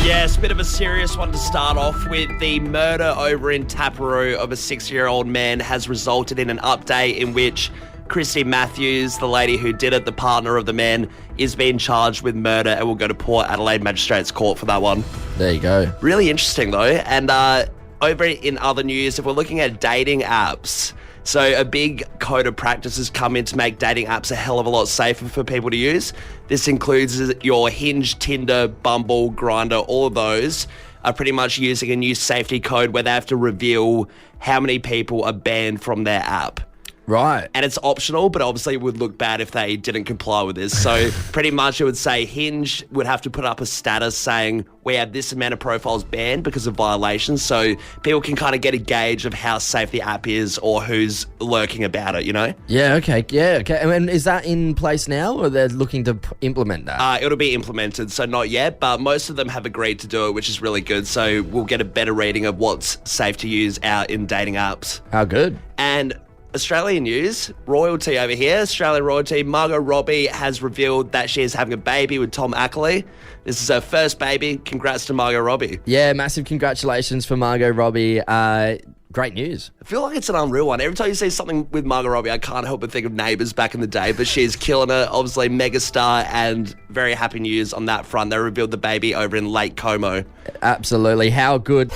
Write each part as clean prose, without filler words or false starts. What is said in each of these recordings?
Yes, bit of a serious one to start off with. The murder over in Taparoo of a 6-year-old man has resulted in an update in which Christy Matthews, the lady who did it, the partner of the man, is being charged with murder and will go to Port Adelaide Magistrates Court for that one. There you go. Really interesting, though. And over in other news, if we're looking at dating apps, so a big code of practice has come in to make dating apps a hell of a lot safer for people to use. This includes your Hinge, Tinder, Bumble, Grindr, all of those are pretty much using a new safety code where they have to reveal how many people are banned from their app. Right. And it's optional, but obviously it would look bad if they didn't comply with this. So pretty much it would say Hinge would have to put up a status saying we have this amount of profiles banned because of violations. So people can kind of get a gauge of how safe the app is or who's lurking about it, you know? Yeah, okay. Yeah, okay. And is that in place now or they're looking to implement that? It'll be implemented, so not yet, but most of them have agreed to do it, which is really good. So we'll get a better reading of what's safe to use out in dating apps. How good. And Australian news, royalty over here, Australian royalty, Margot Robbie has revealed that she is having a baby with Tom Callum. This is her first baby. Congrats to Margot Robbie. Yeah, massive congratulations for Margot Robbie. Great news. I feel like it's an unreal one. Every time you see something with Margot Robbie, I can't help but think of Neighbours back in the day, but she's killing it, obviously megastar, and very happy news on that front. They revealed the baby over in Lake Como. Absolutely. How good.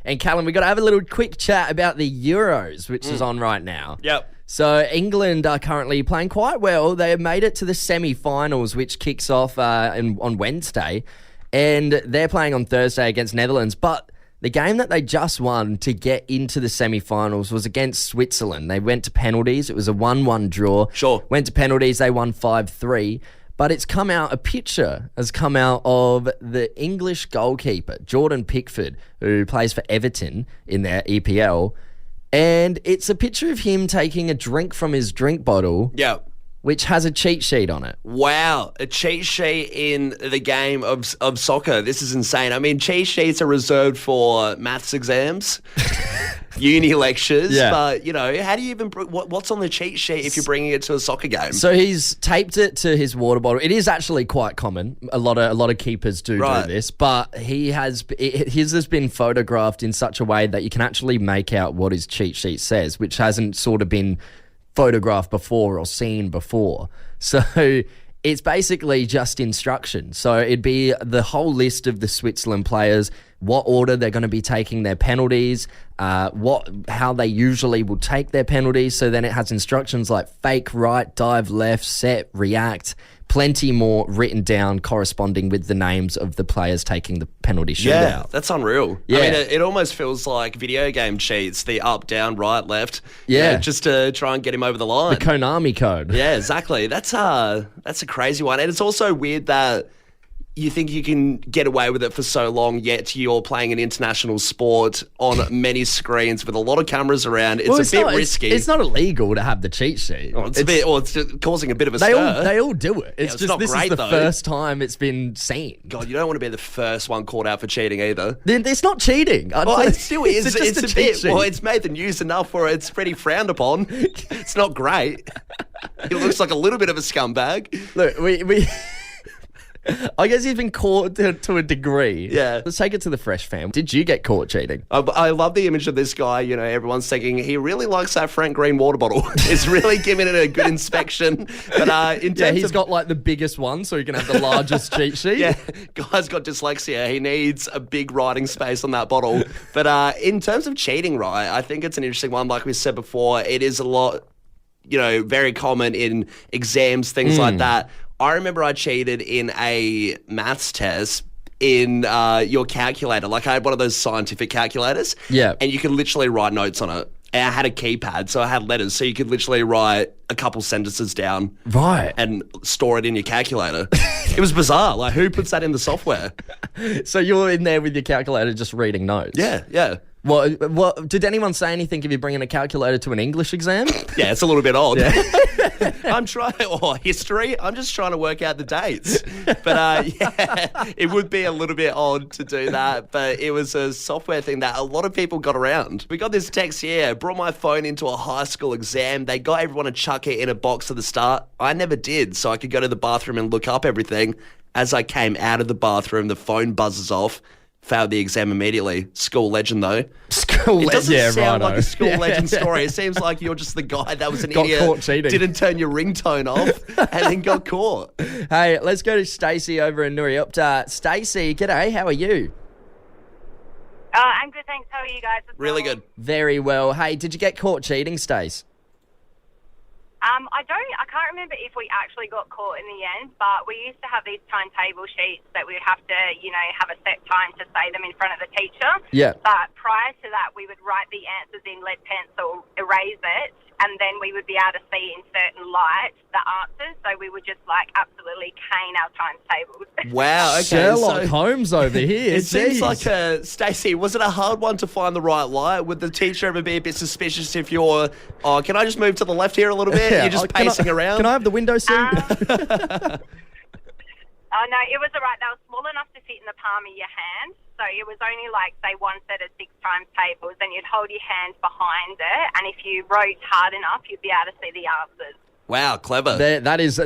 And Callum, we've got to have a little quick chat about the Euros, which is on right now. Yep. So England are currently playing quite well. They have made it to the semi-finals, which kicks off on Wednesday. And they're playing on Thursday against Netherlands. But the game that they just won to get into the semi-finals was against Switzerland. They went to penalties. It was a 1-1 draw. Sure. Went to penalties. They won 5-3. But a picture has come out of the English goalkeeper, Jordan Pickford, who plays for Everton in their EPL. And it's a picture of him taking a drink from his drink bottle. Yep. Which has a cheat sheet on it. Wow, a cheat sheet in the game of soccer. This is insane. I mean, cheat sheets are reserved for maths exams, uni lectures, but, you know, how do you even... What's on the cheat sheet if you're bringing it to a soccer game? So he's taped it to his water bottle. It is actually quite common. A lot of keepers do this, but his has been photographed in such a way that you can actually make out what his cheat sheet says, which hasn't sort of been photographed before or seen before. So it's basically just instructions. So it'd be the whole list of the Switzerland players, what order they're going to be taking their penalties, how they usually will take their penalties. So then it has instructions like fake right, dive left, set, react, plenty more written down corresponding with the names of the players taking the penalty shootout. Yeah, that's unreal. Yeah. I mean, it almost feels like video game cheats, the up, down, right, left. Yeah. You know, just to try and get him over the line. The Konami code. Yeah, exactly. That's a crazy one. And it's also weird that you think you can get away with it for so long, yet you're playing an international sport on many screens with a lot of cameras around. It's a bit risky. It's not illegal to have the cheat sheet. It's causing a bit of a stir. They all do it. It's just not this great, is the first time it's been seen. God, you don't want to be the first one called out for cheating either. It's not cheating. Well, it still is. It's a bit. Well, it's made the news enough where it's pretty frowned upon. It's not great. He looks like a little bit of a scumbag. Look, we I guess he's been caught to a degree. Yeah. Let's take it to the Fresh fam. Did you get caught cheating? I love the image of this guy. You know, everyone's thinking he really likes that Frank Green water bottle. He's really giving it a good inspection. But he's got like the biggest one, so he can have the largest cheat sheet. Yeah, guy's got dyslexia. He needs a big writing space on that bottle. But in terms of cheating, right, I think it's an interesting one. Like we said before, it is a lot, you know, very common in exams, things like that. I remember I cheated in a maths test in your calculator. Like I had one of those scientific calculators. Yeah. And you could literally write notes on it. And I had a keypad, so I had letters. So you could literally write a couple sentences down. Right. And store it in your calculator. It was bizarre. Like, who puts that in the software? So you're in there with your calculator just reading notes? Yeah. What did anyone say anything if you're bringing a calculator to an English exam? Yeah, it's a little bit odd. Yeah. I'm trying, or history, I'm just trying to work out the dates. But yeah, it would be a little bit odd to do that, but it was a software thing that a lot of people got around. We got this text here, brought my phone into a high school exam. They got everyone to chuck it in a box at the start. I never did, so I could go to the bathroom and look up everything. As I came out of the bathroom, the phone buzzes off. Failed the exam immediately. School legend, though. School It doesn't legend, sound like righto. a school legend story. It seems like you're just the guy that was an Got idiot, caught cheating. didn't turn your ringtone off, and then got caught. Hey, let's go to Stacey over in Nuriopta. Stacey, g'day. How are you? I'm good, thanks. How are you guys? Really good. Very well. Hey, did you get caught cheating, Stace? I can't remember if we actually got caught in the end, but we used to have these timetable sheets that we would have to, have a set time to say them in front of the teacher. Yeah. But prior to that, we would write the answers in lead pencil, erase it, and then we would be able to see in certain light the answers. So we would just absolutely cane our timetables. Wow, okay. Sherlock Holmes over here. It seems Jeez. like, Stacey, was it a hard one to find the right light? Would the teacher ever be a bit suspicious if you're, can I just move to the left here a little bit? Yeah. You're just pacing around? Can I have the window seat? Oh, no, it was all right. They were small enough to fit in the palm of your hand. So it was only say one set of 6 timetables, and you'd hold your hands behind it. And if you wrote hard enough, you'd be able to see the answers. Wow, clever. That is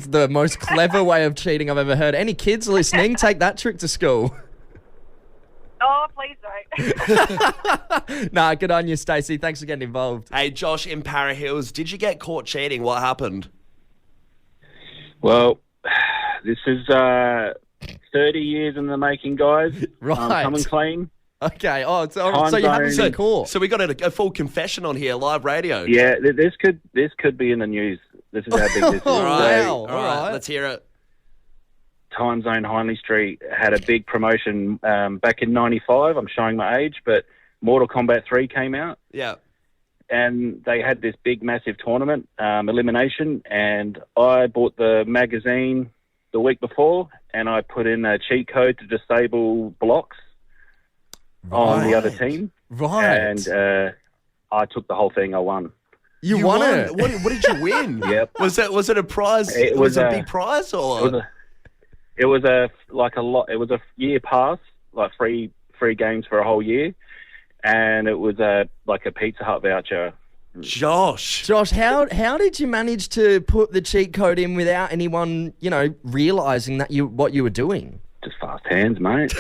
the most clever way of cheating I've ever heard. Any kids listening, take that trick to school. Oh, please don't. Nah, good on you, Stacey. Thanks for getting involved. Hey, Josh in Para Hills, did you get caught cheating? What happened? Well, this is 30 years in the making, guys. Right. I'm coming clean. Okay. Oh, so Time you haven't zone. been caught. So we got a full confession on here, live radio. Yeah, this could be in the news. This is how big this is. Oh, All So, right, wow. all right, let's hear it. Time Zone Hindley Street had a big promotion back in '95. I'm showing my age, but Mortal Kombat 3 came out, Yeah. and they had this big, massive tournament, elimination, and I bought the magazine the week before, and I put in a cheat code to disable blocks on the other team, Right. and I took the whole thing. I won. You won it. What did you win? Yep. Was it a prize? It was was a a- big prize or? It was a year pass, like free games for a whole year, and it was a Pizza Hut voucher. Josh. Josh, how did you manage to put the cheat code in without anyone, realising that what you were doing? Just fast hands, mate.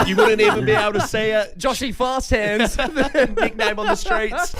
You wouldn't even be able to see it. Joshy Fast Hands. Nickname on the streets.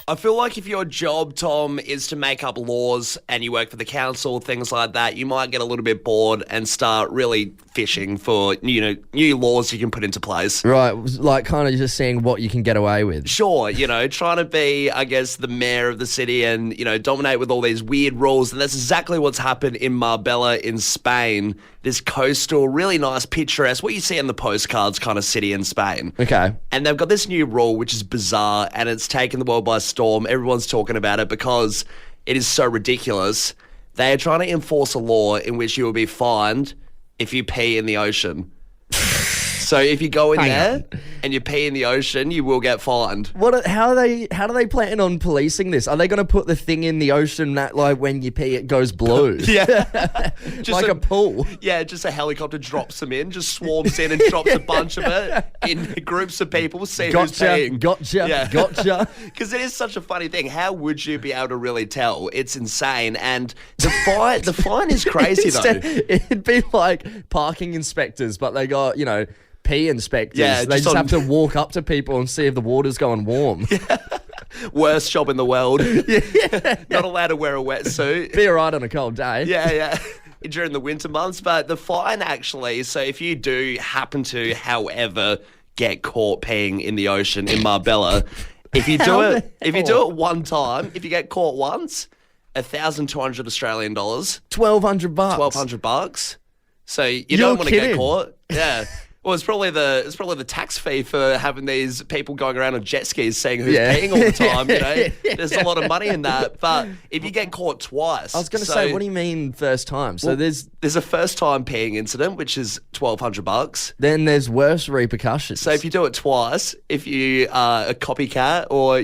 I feel like if your job, Tom, is to make up laws and you work for the council, things like that, you might get a little bit bored and start really fishing for, new laws you can put into place. Right, like kind of just seeing what you can get away with. Sure, trying to be, I guess, the mayor of the city and, dominate with all these weird rules. And that's exactly what's happened in Marbella in Spain. This coastal, really nice, picturesque, what you see in the postcards kind of city in Spain. Okay. And they've got this new rule, which is bizarre, and it's taken the world by storm. Everyone's talking about it because it is so ridiculous. They are trying to enforce a law in which you will be fined if you pee in the ocean. So if you go in there and you pee in the ocean, you will get fined. How do they plan on policing this? Are they going to put the thing in the ocean that when you pee it goes blue? Yeah. Like a pool. Yeah, just a helicopter drops them in, just swarms in and drops a bunch of it in groups of people, see who's peeing. Gotcha. Because it is such a funny thing. How would you be able to really tell? It's insane. And the fine is crazy, though. It'd be like parking inspectors, but they got, pee inspectors. Yeah, they just just on- have to walk up to people and see if the water's going warm. Worst job in the world. Not allowed to wear a wetsuit. Be alright on a cold day. Yeah. During the winter months. But the fine actually, so if you do happen to, however, get caught peeing in the ocean in Marbella, if you do it one time, if you get caught once, 1,200 Australian dollars. $1,200. $1,200. So you You're don't want to get kidding. caught. Yeah. Well, it's probably the tax fee for having these people going around on jet skis seeing who's paying all the time. There's a lot of money in that. But if you get caught twice, I was going to say, what do you mean first time? So there's a first time peeing incident, which is $1,200. then there's worse repercussions. So if you do it twice, if you are a copycat or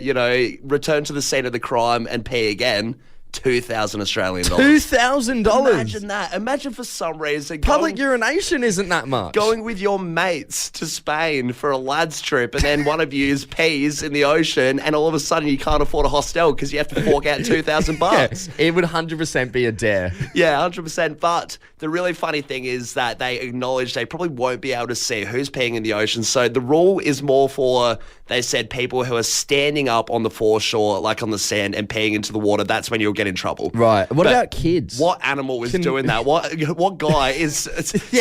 return to the scene of the crime and pee again, 2,000 Australian dollars. $2,000. Imagine that. Imagine for some reason Public urination isn't that much. going with your mates to Spain for a lads trip, and then one of you pees in the ocean, and all of a sudden you can't afford a hostel because you have to fork out $2,000. It would 100% be a dare. Yeah, 100%. But the really funny thing is that they acknowledge they probably won't be able to see who's peeing in the ocean. So the rule is more for, they said, people who are standing up on the foreshore, like on the sand, and peeing into the water. That's when you'll get in trouble. Right. What about kids? What animal is doing that? What guy is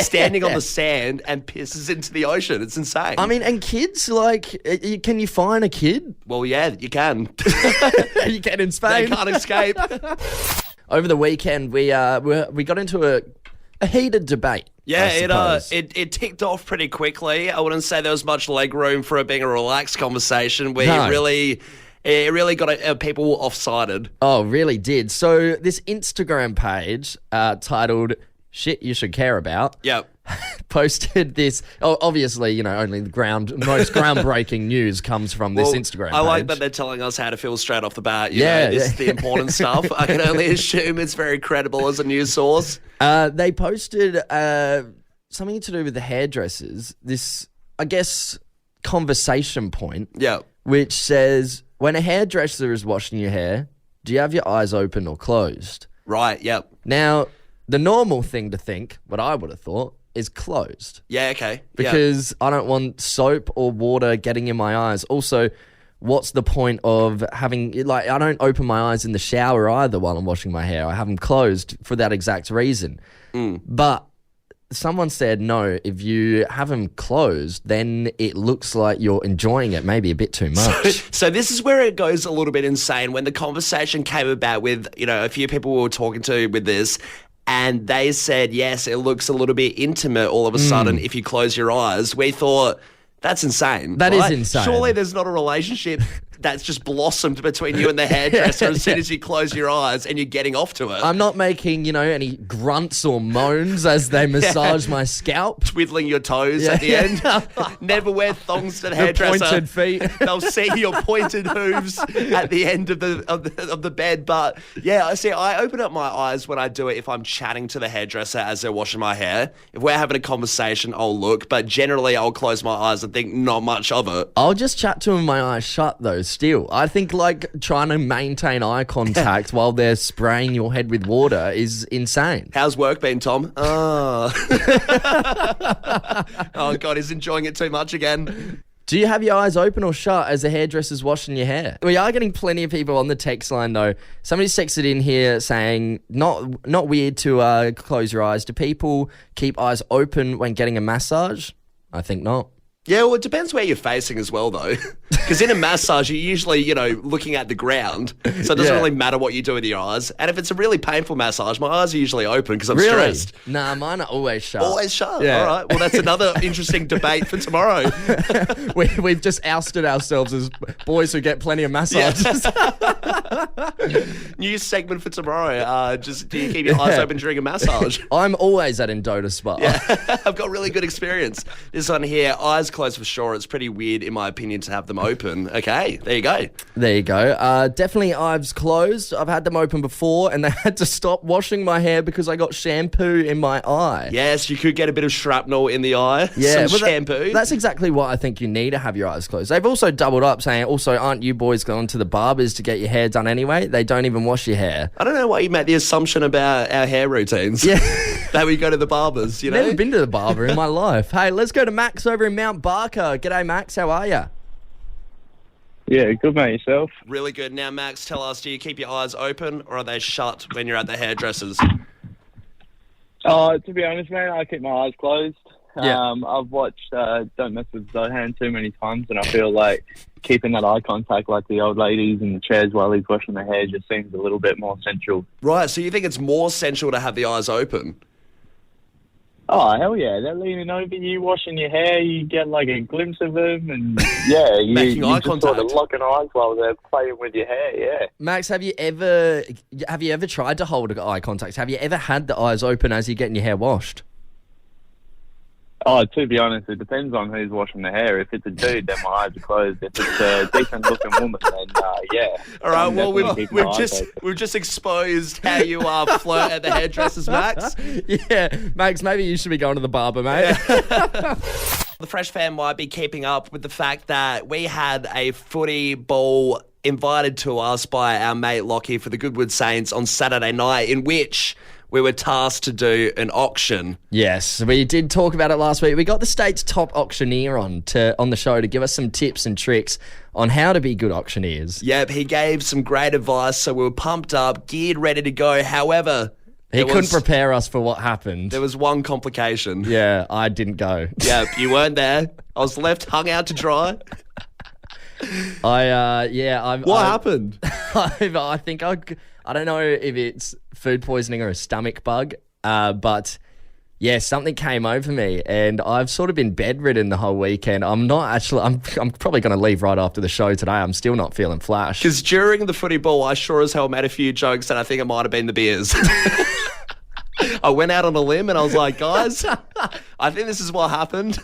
standing on the sand and pisses into the ocean? It's insane. I mean, and kids, like, can you fine a kid? Well, yeah, you can. You can in They Spain. can't escape. Over the weekend, we got into a heated debate. Yeah, it ticked off pretty quickly. I wouldn't say there was much leg room for it being a relaxed conversation where it really got people off-sided. Oh, really did. So this Instagram page titled "Shit You Should Care About." Yep. Posted this. Oh, obviously, only the most groundbreaking news comes from this Instagram page. I like that they're telling us how to feel straight off the bat. This is the important stuff. I can only assume it's very credible as a news source. They posted something to do with the hairdressers. This, I guess, conversation point. Yeah. Which says, when a hairdresser is washing your hair, do you have your eyes open or closed? Right. Yep. Now, the normal thing to think, what I would have thought, is closed. Yeah, okay. Because I don't want soap or water getting in my eyes. Also, what's the point of having, I don't open my eyes in the shower either while I'm washing my hair. I have them closed for that exact reason. But someone said, no, if you have them closed, then it looks like you're enjoying it maybe a bit too much. So this is where it goes a little bit insane. When the conversation came about with, a few people we were talking to with this, and they said, yes, it looks a little bit intimate all of a sudden if you close your eyes. We thought, that's insane. That is insane. Surely there's not a relationship that's just blossomed between you and the hairdresser as soon as you close your eyes and you're getting off to it. I'm not making, any grunts or moans as they massage my scalp. Twiddling your toes at the end. Never wear thongs to the hairdresser. Pointed feet. They'll see your pointed hooves at the end of the bed. But yeah, I open up my eyes when I do it if I'm chatting to the hairdresser as they're washing my hair. If we're having a conversation, I'll look. But generally, I'll close my eyes and think not much of it. I'll just chat to them with my eyes shut, though, still. I think, trying to maintain eye contact while they're spraying your head with water is insane. How's work been, Tom? Oh, God, he's enjoying it too much again. Do you have your eyes open or shut as the hairdresser's washing your hair? We are getting plenty of people on the text line, though. Somebody's texted in here saying, not weird to close your eyes. Do people keep eyes open when getting a massage? I think not. Yeah, well, it depends where you're facing as well, though. Because in a massage, you're usually, looking at the ground. So it doesn't really matter what you do with your eyes. And if it's a really painful massage, my eyes are usually open because I'm stressed. Nah, mine are always shut. Always shut? Yeah. All right. Well, that's another interesting debate for tomorrow. We've just ousted ourselves as boys who get plenty of massages. New segment for tomorrow. Do you keep your eyes open during a massage? I'm always at Endota Spa. Yeah, I've got really good experience. This one here, eyes closed for sure. It's pretty weird, in my opinion, to have them open. Okay, there you go. There you go. Definitely eyes closed. I've had them open before, and they had to stop washing my hair because I got shampoo in my eye. Yes, you could get a bit of shrapnel in the eye. Yeah, some shampoo. That's exactly why I think you need to have your eyes closed. They've also doubled up saying, also, aren't you boys going to the barbers to get your hair done anyway? They don't even wash your hair. I don't know why you make the assumption about our hair routines. Yeah. That we go to the barbers, Never been to the barber in my life. Hey, let's go to Max over in Mount Barker. G'day, Max. How are you? Yeah, good, mate. Yourself? Really good. Now, Max, tell us, do you keep your eyes open or are they shut when you're at the hairdressers? To be honest, man, I keep my eyes closed. Yeah. I've watched Don't Mess with Zohan too many times, and I feel like keeping that eye contact like the old ladies in the chairs while he's washing their hair just seems a little bit more sensual. Right, so you think it's more sensual to have the eyes open? Oh, hell yeah. They're leaning over you, washing your hair. You get like a glimpse of them, and yeah, Making eye just contact. sort of locking eyes while they're playing with your hair, yeah. Max, have you ever tried to hold eye contact? Have you ever had the eyes open as you're getting your hair washed? Oh, to be honest, it depends on who's washing the hair. If it's a dude, then my eyes are closed. If it's a decent-looking woman, then yeah. All right. I'm Well, definitely keeping my eyes open. we've just exposed how you flirt at the hairdressers, Max. Yeah, Max, maybe you should be going to the barber, mate. The Fresh fan might be keeping up with the fact that we had a footy ball invited to us by our mate Lockie for the Goodwood Saints on Saturday night, in which we were tasked to do an auction. Yes, we did talk about it last week. We got the state's top auctioneer on the show to give us some tips and tricks on how to be good auctioneers. Yep, he gave some great advice, so we were pumped up, geared, ready to go. However, he couldn't prepare us for what happened. There was one complication. Yeah, I didn't go. Yep, you weren't there. I was left hung out to dry. What happened? I think I don't know if it's food poisoning or a stomach bug, but yeah, something came over me, and I've sort of been bedridden the whole weekend. I'm probably going to leave right after the show today. I'm still not feeling flash. Because during the footy ball, I sure as hell made a few jokes, and I think it might have been the beers. I went out on a limb and I was like, guys, I think this is what happened.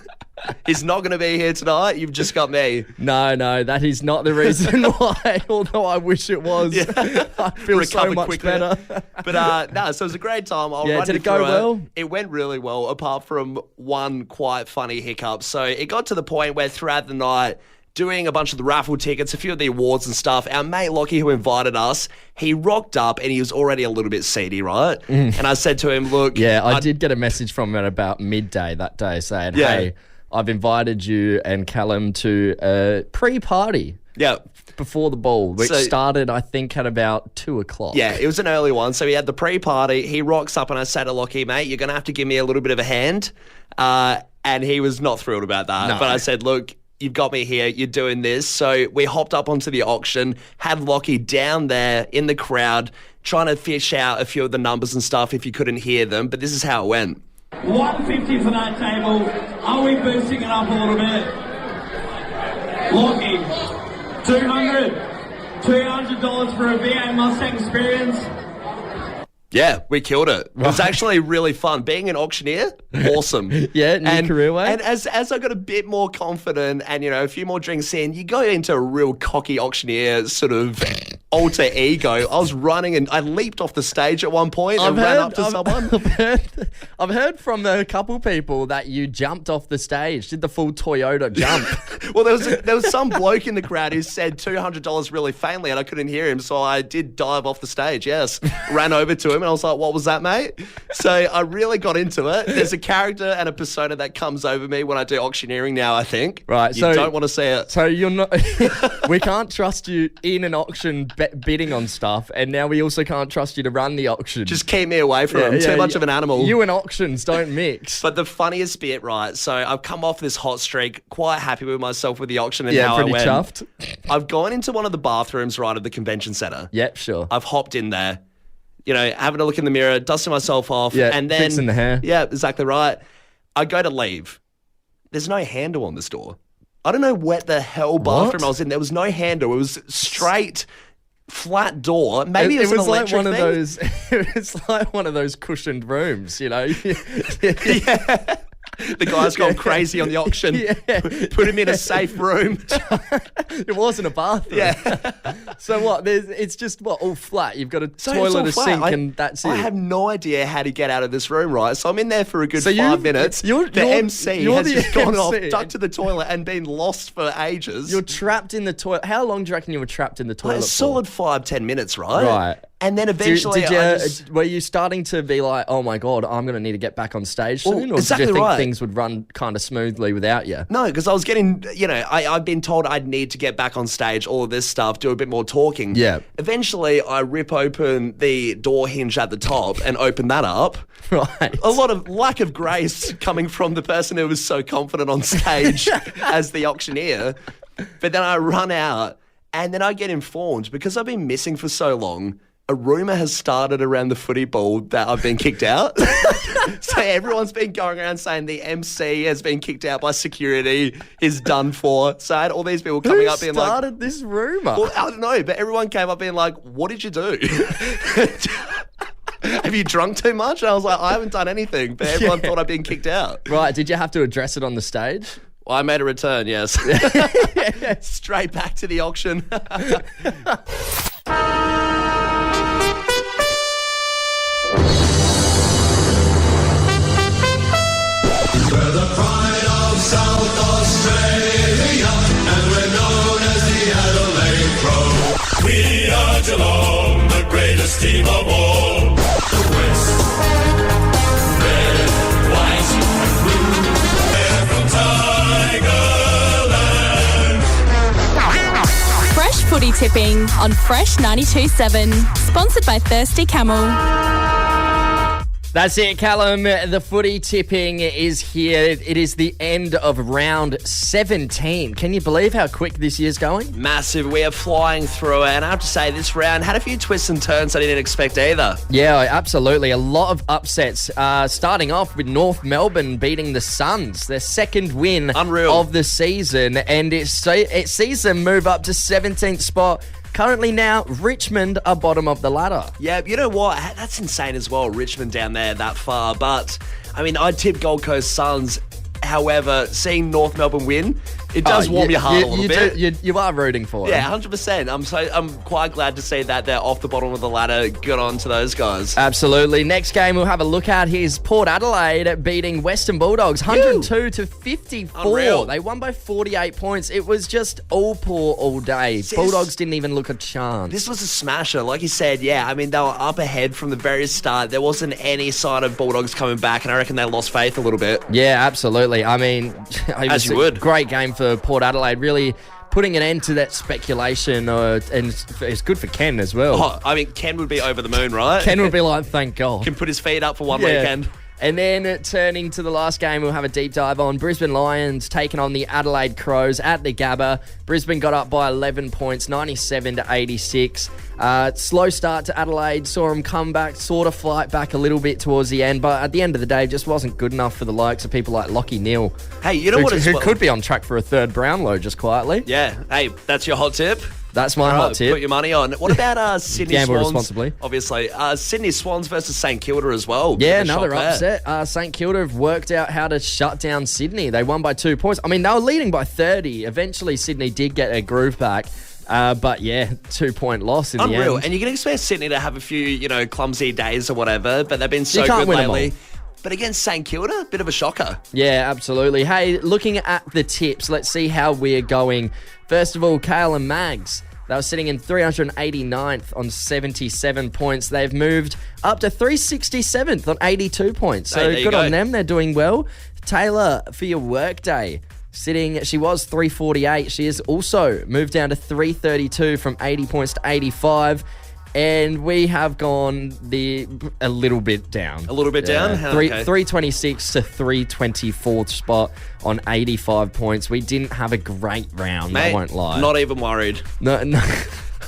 He's not going to be here tonight. You've just got me. No, that is not the reason why, although I wish it was. Yeah. I feel so much better. But so it was a great time. Did it go well? It went really well, apart from one quite funny hiccup. So it got to the point where throughout the night, doing a bunch of the raffle tickets, a few of the awards and stuff, our mate Lockie, who invited us, he rocked up and he was already a little bit seedy, right? And I said to him, look... Yeah, I did get a message from him at about midday that day saying, hey, I've invited you and Callum to a pre-party. Yeah. Before the ball, which started, I think, at about 2:00. Yeah, it was an early one. So we had the pre-party. He rocks up and I say to Lockie, mate, you're going to have to give me a little bit of a hand. And he was not thrilled about that. No. But I said, look... You've got me here. You're doing this. So we hopped up onto the auction, had Lockie down there in the crowd, trying to fish out a few of the numbers and stuff if you couldn't hear them. But this is how it went. 150 for that table. Are we boosting it up a little bit? Lockie, 200. $200 for a V8 Mustang experience. Yeah, we killed it. It was actually really fun. Being an auctioneer, awesome. Yeah, new career way. And as I got a bit more confident and, a few more drinks in, you go into a real cocky auctioneer sort of alter ego. I was running and I leaped off the stage at one point and ran up to someone. I've heard from a couple people that you jumped off the stage, did the full Toyota jump. Well, there was some bloke in the crowd who said $200 really faintly and I couldn't hear him, so I did dive off the stage, yes. Ran over to him and I was like, what was that, mate? So I really got into it. There's a character and a persona that comes over me when I do auctioneering now, I think. Right. You don't want to see it. So you're not... we can't trust you in an auction bidding on stuff, and now we also can't trust you to run the auction. Just keep me away from him. Too much of an animal. You and auctions don't mix. But the funniest bit, right, so I've come off this hot streak, quite happy with myself with the auction and how I went. Yeah, pretty chuffed. I've gone into one of the bathrooms, right, at the convention centre. Yep, sure. I've hopped in there. Having a look in the mirror, dusting myself off, and then fixing the hair. Yeah, exactly right. I go to leave. There's no handle on this door. I don't know what the hell bathroom I was in. There was no handle. It was straight, flat door. Maybe it was an like electric one thing. of those. It was like one of those cushioned rooms, Yeah. The guy's gone crazy on the auction. Yeah. Put him in a safe room. It wasn't a bathroom. Yeah. So what? It's just all flat. You've got a toilet, a sink, and that's it. I have no idea how to get out of this room, right? So I'm in there for a good 5 minutes. The MC has just gone off, ducked to the toilet, and been lost for ages. You're trapped in the toilet. How long do you reckon you were trapped in the toilet? A solid 5-10 minutes, right? Right. And then eventually, were you starting to be like, oh my God, I'm going to need to get back on stage soon? Or exactly did you think right. things would run kind of smoothly without you? No, because I was getting, I've been told I'd need to get back on stage, all of this stuff, do a bit more talking. Yeah. Eventually, I rip open the door hinge at the top and open that up. Right. A lot of lack of grace coming from the person who was so confident on stage as the auctioneer. But then I run out and then I get informed, because I've been missing for so long, a rumour has started around the footy ball that I've been kicked out. So everyone's been going around saying the MC has been kicked out by security, is done for. So I had all these people coming up being like... Who started this rumour? Well, I don't know, but everyone came up being like, what did you do? have you drunk too much? And I was like, I haven't done anything, but everyone thought I'd been kicked out. Right, did you have to address it on the stage? Well, I made a return, yes. Straight back to the auction. We're the pride of South Australia, and we're known as the Adelaide Crow. We are Geelong, the greatest team of all. The West, red, white, and blue. We're from Tigerland. Fresh footy tipping on Fresh 92.7, sponsored by Thirsty Camel. That's it, Callum. The footy tipping is here. It is the end of round 17. Can you believe how quick this year's going? Massive. We are flying through it. And I have to say, this round had a few twists and turns I didn't expect either. Yeah, absolutely. A lot of upsets. Starting off with North Melbourne beating the Suns, their second win of the season. And it sees them move up to 17th spot. Currently now, Richmond are bottom of the ladder. Yeah, you know what? That's insane as well, Richmond down there that far. But, I mean, I tipped Gold Coast Suns. However, seeing North Melbourne win, it does warm your heart a little bit. You are rooting for them. Yeah, 100%. I'm quite glad to see that they're off the bottom of the ladder. Good on to those guys. Absolutely. Next game we'll have a look at is Port Adelaide beating Western Bulldogs 102 to 54. Unreal. They won by 48 points. It was just all Port all day. Bulldogs didn't even look a chance. This was a smasher. Like you said, yeah, I mean, they were up ahead from the very start. There wasn't any sign of Bulldogs coming back, and I reckon they lost faith a little bit. Yeah, absolutely. I mean, as you would. Great game for Port Adelaide, really putting an end to that speculation, and it's good for Ken as well. Oh, I mean, Ken would be over the moon, right? Ken would be like, thank God. Can put his feet up for one weekend. And then turning to the last game, we'll have a deep dive on Brisbane Lions taking on the Adelaide Crows at the Gabba. Brisbane got up by 11 points, 97 to 86. Slow start to Adelaide, saw them come back, sort of fight back a little bit towards the end, but at the end of the day, just wasn't good enough for the likes of people like Lachie Neale. Hey, you know who could be on track for a third Brownlow just quietly. Yeah. Hey, that's your hot tip? That's my hot tip. Put your money on. What about Sydney Gamble Swans? responsibly. Obviously. Sydney Swans versus St Kilda as well. Yeah, another upset. St Kilda have worked out how to shut down Sydney. They won by 2 points. I mean, they were leading by 30. Eventually, Sydney did get a groove back. But yeah, 2 point loss in the end. Unreal. And you can expect Sydney to have a few, clumsy days or whatever, but they've been so good lately. But against St Kilda, bit of a shocker. Yeah, absolutely. Hey, looking at the tips, let's see how we're going. First of all, Kale and Mags. They were sitting in 389th on 77 points. They've moved up to 367th on 82 points. So good on them. They're doing well. Taylor, for your workday, she was 348. She has also moved down to 332 from 80 points to 85. And we have gone a little bit down. A little bit down? 326 to 324th spot on 85 points. We didn't have a great round, mate, I won't lie. Not even worried. No.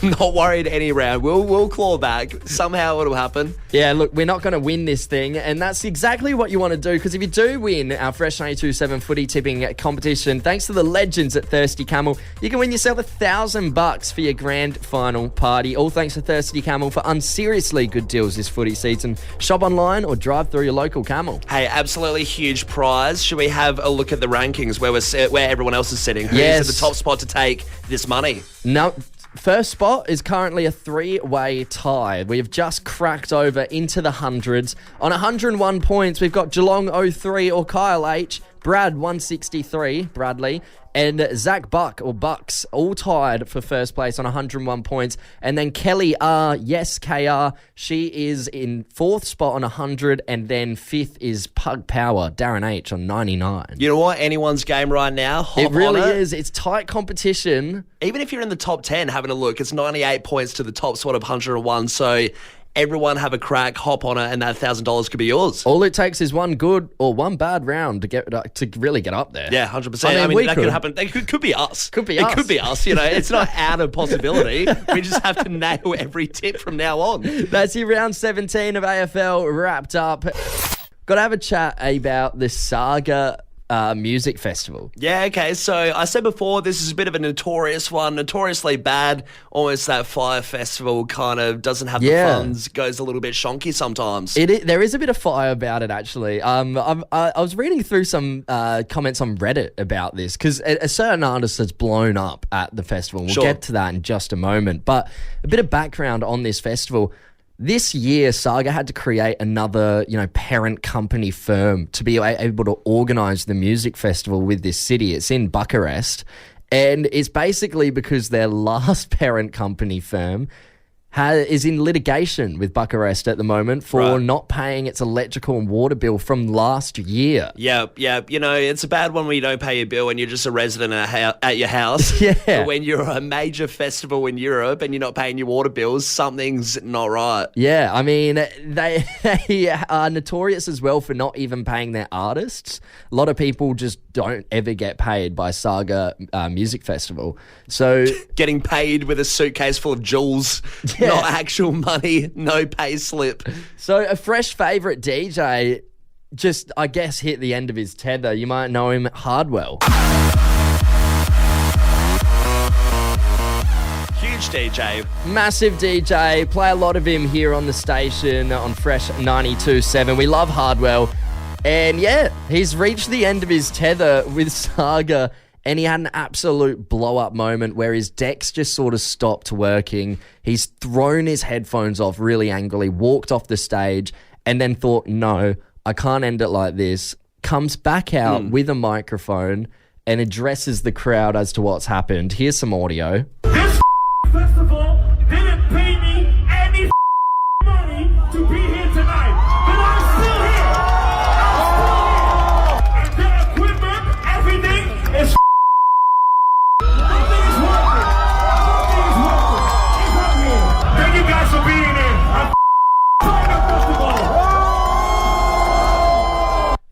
Not worried any round. We'll claw back. Somehow it'll happen. Yeah, look, we're not going to win this thing, and that's exactly what you want to do, because if you do win our Fresh 92.7 footy tipping competition, thanks to the legends at Thirsty Camel, you can win yourself $1,000 for your grand final party. All thanks to Thirsty Camel for unseriously good deals this footy season. Shop online or drive through your local Camel. Hey, absolutely huge prize. Should we have a look at the rankings where everyone else is sitting? Who's at the top spot to take this money? No. First spot is currently a 3-way tie. We have just cracked over into the hundreds. On 101 points, we've got Geelong 03 or Kyle H, Brad 163, Bradley, and Zach Buck or Bucks, all tied for first place on 101 points. And then Kelly R, yes, KR, she is in fourth spot on 100, and then fifth is Pug Power, Darren H on 99. You know what? Anyone's game right now. It really is. It's tight competition. Even if you're in the top 10, having a look, it's 98 points to the top spot of 101. So everyone have a crack, hop on it, and that $1,000 could be yours. All it takes is one good or one bad round to really get up there. Yeah, 100%. I mean that could happen. It could be us. Could be us. It could be us. It's not out of possibility. We just have to nail every tip from now on. That's your round 17 of AFL wrapped up. Got to have a chat about the SAGA music festival. Yeah, okay. So I said before, this is a bit of a notorious one, notoriously bad. Almost that Fire Festival kind of doesn't have the funds, goes a little bit shonky sometimes. There is a bit of fire about it, actually. I was reading through some comments on Reddit about this because a certain artist has blown up at the festival. We'll get to that in just a moment. But a bit of background on this festival. This year, SAGA had to create another, parent company firm to be able to organise the music festival with this city. It's in Bucharest, and it's basically because their last parent company firm is in litigation with Bucharest at the moment for not paying its electrical and water bill from last year. Yeah. It's a bad one when you don't pay your bill and you're just a resident at your house. But when you're a major festival in Europe and you're not paying your water bills, something's not right. Yeah, I mean, they are notorious as well for not even paying their artists. A lot of people just don't ever get paid by SAGA Music Festival. So getting paid with a suitcase full of jewels. Not actual money, no pay slip. So a fresh favourite DJ just, I guess, hit the end of his tether. You might know him, Hardwell. Huge DJ. Massive DJ. Play a lot of him here on the station on Fresh 92.7. We love Hardwell. And he's reached the end of his tether with SAGA. And he had an absolute blow-up moment where his decks just sort of stopped working. He's thrown his headphones off really angrily, walked off the stage, and then thought, no, I can't end it like this. Comes back out with a microphone and addresses the crowd as to what's happened. Here's some audio. This festival didn't pay me any money to be here tonight, but I'm still here. And the equipment, everything is nothing is working. Nothing is working. It's not here. Thank you guys for being here. I'm festival.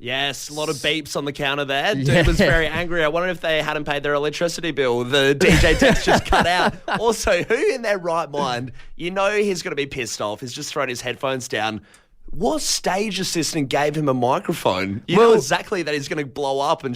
Yes, a lot of beeps on the counter there. Dude was very angry. I wonder if they hadn't paid their electricity bill. The DJ text just cut out. Also, who in their right mind, he's going to be pissed off. He's just thrown his headphones down. What stage assistant gave him a microphone? You know exactly that he's going to blow up and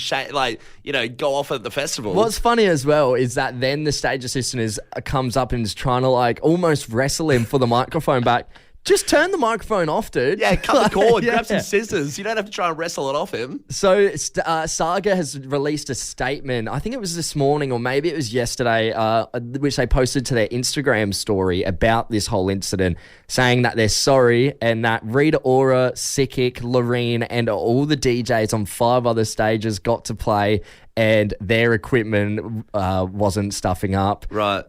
go off at the festival. What's funny as well is that then the stage assistant comes up and is trying to almost wrestle him for the microphone back. Just turn the microphone off, dude. Yeah, cut the cord, grab some scissors. You don't have to try and wrestle it off him. So SAGA has released a statement, I think it was this morning or maybe it was yesterday, which they posted to their Instagram story about this whole incident, saying that they're sorry and that Rita Ora, Sickick, Loreen and all the DJs on 5 other stages got to play and their equipment wasn't stuffing up. Right.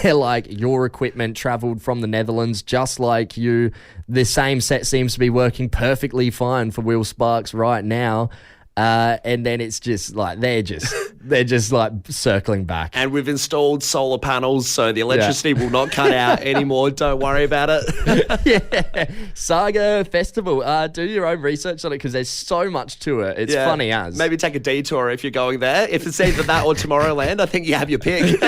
They're like, your equipment travelled from the Netherlands just like you. The same set seems to be working perfectly fine for Will Sparks right now. And then it's just like they're just like circling back. And we've installed solar panels, so the electricity will not cut out anymore. Don't worry about it. SAGA Festival. Do your own research on it because there's so much to it. It's funny as. Maybe take a detour if you're going there. If it's either that or Tomorrowland, I think you have your pick.